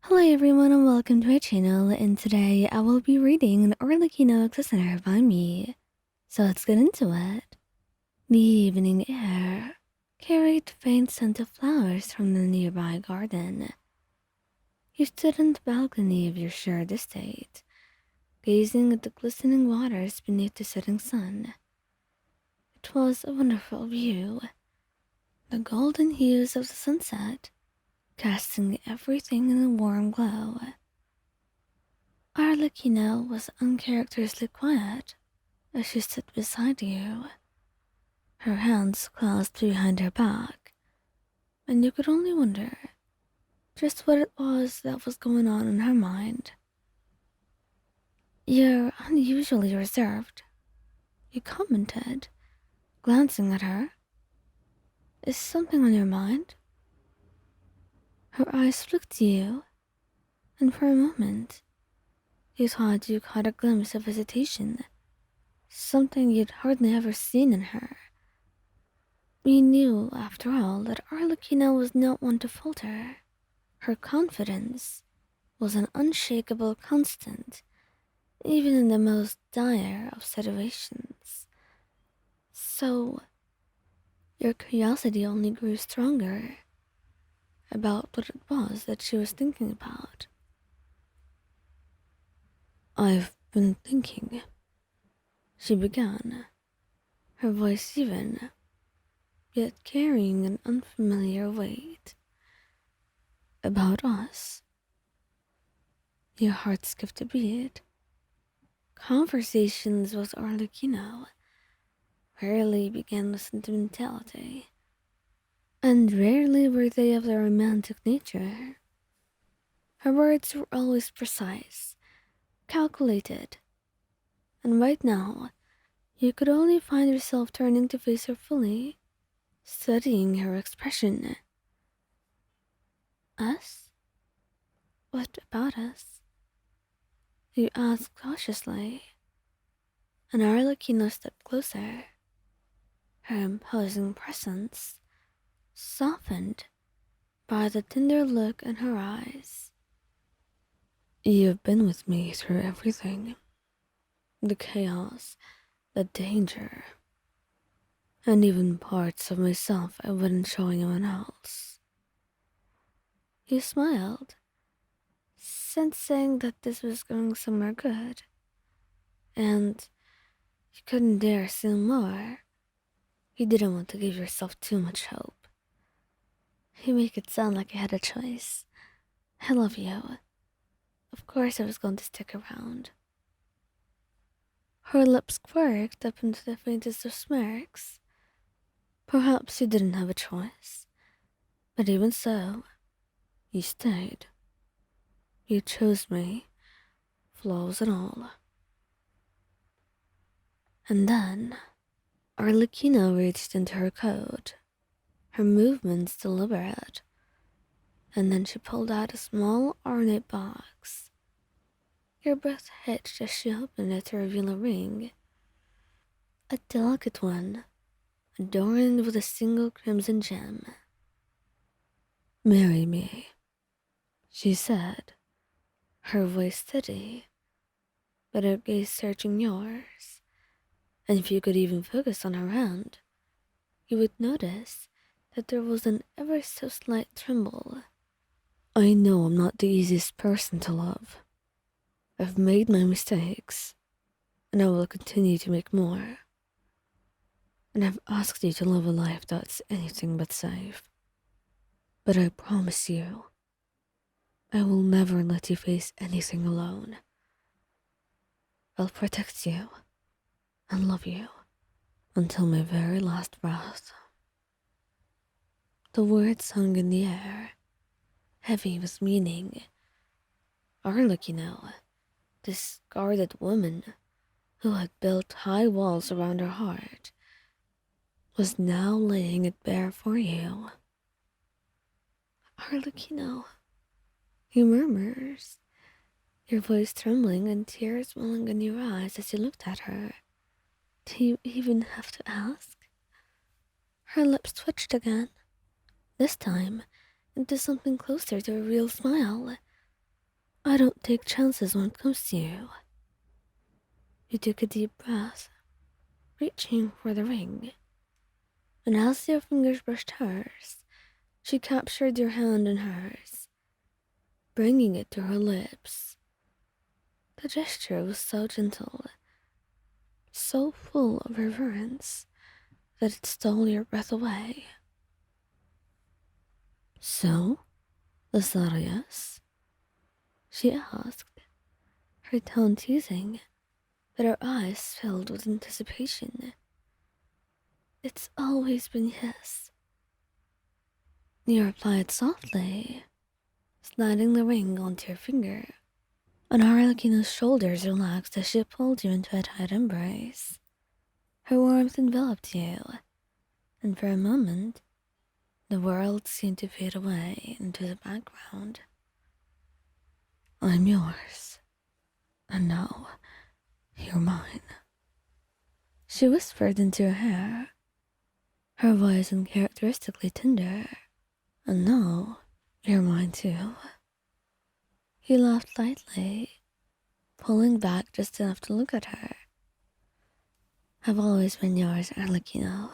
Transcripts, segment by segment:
Hello everyone and welcome to my channel, and today I will be reading an Arlecchino listener by me. So let's get into it. The evening air carried the faint scent of flowers from the nearby garden. You stood on the balcony of your shared estate, gazing at the glistening waters beneath the setting sun. It was a wonderful view, the golden hues of the sunset casting everything in a warm glow. Arlecchino was uncharacteristically quiet as she stood beside you, her hands clasped behind her back, and you could only wonder just what it was that was going on in her mind. "You're unusually reserved," you commented, glancing at her. "Is something on your mind?" Her eyes flicked you, and for a moment, you thought you caught a glimpse of hesitation, something you'd hardly ever seen in her. You knew, after all, that Arlecchino was not one to falter. Her confidence was an unshakable constant, even in the most dire of situations. So, your curiosity only grew stronger about what it was that she was thinking about. "I've been thinking," she began, her voice even, yet carrying an unfamiliar weight. "About us." Your heart skipped a beat. Conversations with Arlecchino rarely began with sentimentality, and rarely were they of the romantic nature. Her words were always precise, calculated, and right now you could only find yourself turning to face her fully, studying her expression. "Us? What about us?" you asked cautiously, and Arlecchino stepped closer, her imposing presence softened by the tender look in her eyes. "You've been with me through everything, the chaos, the danger, and even parts of myself I wouldn't show anyone else." He smiled, sensing that this was going somewhere good, and you couldn't dare say more. You didn't want to give yourself too much hope. You make it sound like I had a choice. "I love you. Of course I was going to stick around." Her lips quirked up into the faintest of smirks. "Perhaps you didn't have a choice, but even so, you stayed. You chose me, flaws and all." And then, Arlecchino reached into her coat, her movements deliberate, and then she pulled out a small ornate box. Your breath hitched as she opened it to reveal a ring, a delicate one, adorned with a single crimson gem. "Marry me," she said, her voice steady, but her gaze searching yours. And if you could even focus on her hand, you would notice that there was an ever so slight tremble. "I know I'm not the easiest person to love. I've made my mistakes, and I will continue to make more. And I've asked you to live a life that's anything but safe. But I promise you, I will never let you face anything alone. I'll protect you and love you until my very last breath." The words hung in the air, heavy with meaning. Arlecchino, this guarded woman who had built high walls around her heart, was now laying it bare for you. "Arlecchino," he murmurs, your voice trembling and tears welling in your eyes as you looked at her. "Do you even have to ask?" Her lips twitched again, this time into something closer to a real smile. I don't take chances when it comes to you. You took a deep breath, reaching for the ring, and as your fingers brushed hers, she captured your hand in hers, bringing it to her lips. The gesture was so gentle, so full of reverence, that it stole your breath away. So, is that a yes? She asked, her tone teasing, but her eyes filled with anticipation. It's always been yes. You replied softly, sliding the ring onto your finger, and Arlecchino's shoulders relaxed as she pulled you into a tight embrace. Her warmth enveloped you, and for a moment, the world seemed to fade away into the background. I'm yours, and now you're mine, she whispered into her hair, her voice uncharacteristically tender. And now you're mine too. He laughed lightly, pulling back just enough to look at her. I've always been yours, Arlecchino.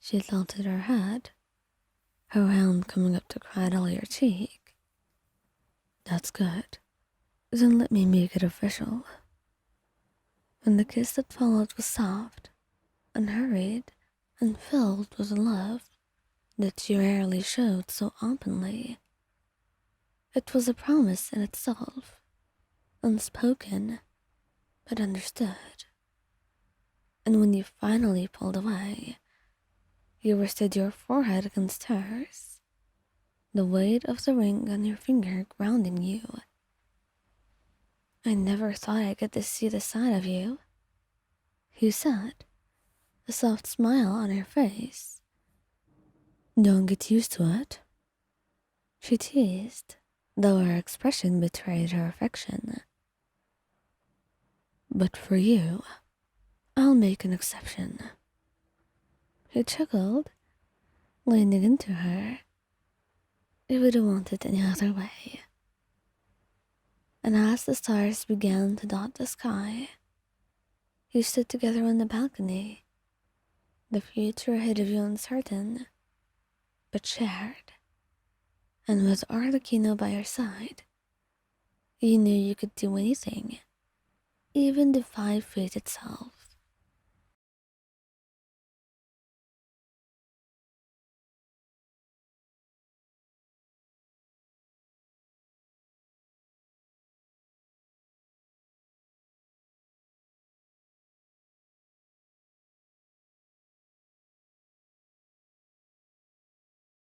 She tilted her head, her hand coming up to cradle your cheek. That's good. Then let me make it official. And the kiss that followed was soft, unhurried, and filled with a love that she rarely showed so openly. It was a promise in itself, unspoken, but understood. And when you finally pulled away, you rested your forehead against hers, the weight of the ring on your finger grounding you. I never thought I'd get to see this side of you, you said, a soft smile on her face. Don't get used to it, she teased, though her expression betrayed her affection. But for you, I'll make an exception. He chuckled, leaning into her. You wouldn't want it any other way. And as the stars began to dot the sky, you stood together on the balcony, the future ahead of you uncertain, but shared. And with Arlecchino by your side, you knew you could do anything, even defy fate itself.